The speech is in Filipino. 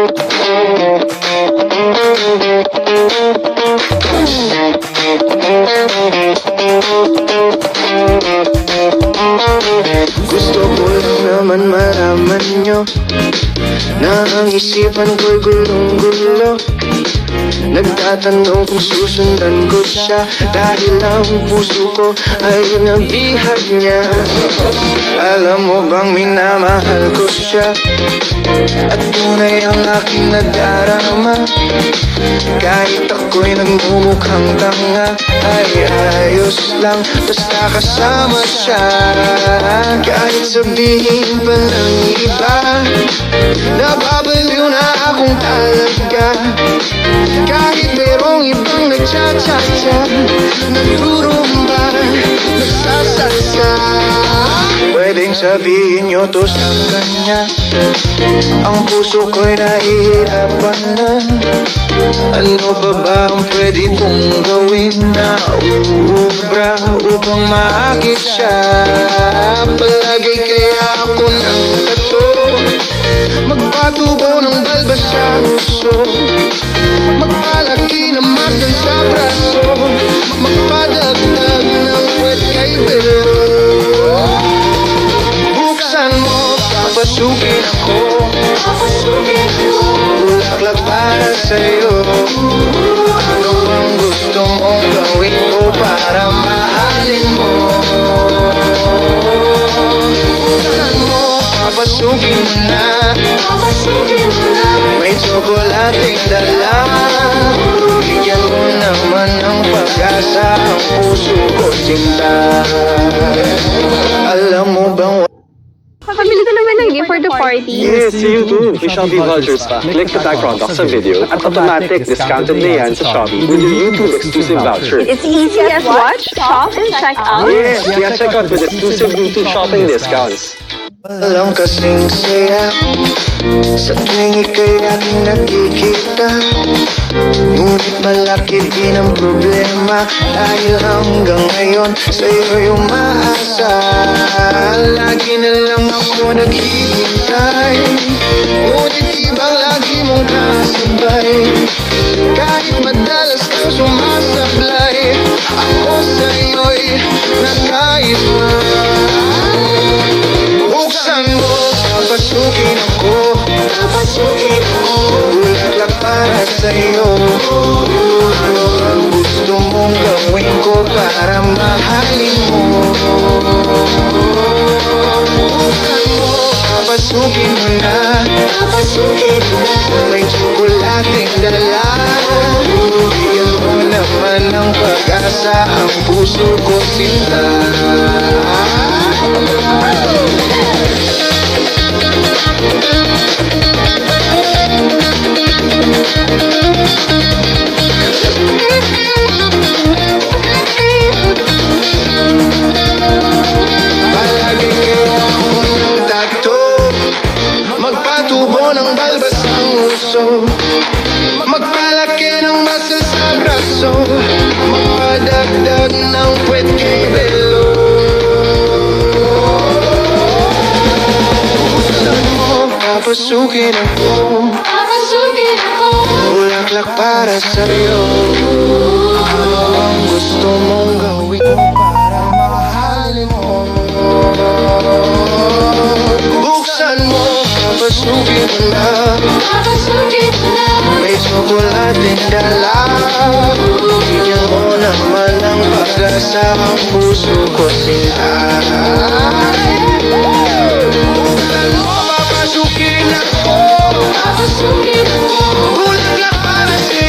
Gusto ko lang naman malaman nyo na ang isipan ko'y gulong-gulo. Nagtatanong kung susundan ko siya dahil ang puso ko ay nabihag niya. Alam mo bang minamahal ko siya at tunay ang aking nadarama. Kahit ako'y nagmumukhang tanga, ay ayos lang basta kasama siya. Kahit sabihin pa ng iba, nababaliw na akong talaga. Kahit merong ibang nagtsatsa-tsa, nagurumba, nagsasalsa. Pwedeng sabihin nyo to sa kanya, ang puso ko'y nahihirapan na. Ano pa ba ang pwede kong gawin na uubra upang maakit siya? Palagay kaya ako ng kato, magpatubo ng balbas sa uso, magpalaki naman dun sa braso, magpadagdag ng puwet kay Belo. Buksan mo, papasukin ako, bulaklak para sa'yo. Ano bang gusto mong gawin ko para mahalin mo? Buksan mo, papasukin mo na, may tsokolating dala. Bigyan mo naman ng pag-asa ang puso ko, sinta. Alam mo bang Pabili ka naman ng gift for the party. Yes, see you too. May Shopee vouchers pa. Click the tag product sa video at automatic discounted na yan sa Shopee with your YouTube exclusive voucher. It's easy as watch, shop, and check out. Yes, kaya check out with exclusive YouTube shopping discounts. walang kasing saya sa tuwing ika'y aking nakikita. Ngunit malaki din ang problema dahil hanggang ngayon sa'yo'y umaasa. Lagi na lang ako naghihintay, ngunit ibang lagi mong kasabay. Kahit madalas kang sumasablay, ako sa'yo'y nakaisma. Buksan mo, papasukin ako, bulaklak para sa'yo. Ano ang gusto mong gawin ko para mahalin mo? Buksan mo, papasukin mo na, may tsokolating dala. Bigyan mo naman ng pag-asa ang puso ko, sinta. Palagi kayo akong tato, magpatubo ng balbas ang uso, magpalaki ng muscle sa braso, magpadagdag ng puwet kay Belo. Buksan mo, papasukin ako, bulaklak para sa'yo. Ano ang gusto mong gawin ko para mahalin mo? Buksan mo, papasukin mo na, may tsokolating dala. Bigyan mo naman ng pag-asa ang puso ko, sinta. Buksan mo, papasukin ako, bulaklak para sa'yo.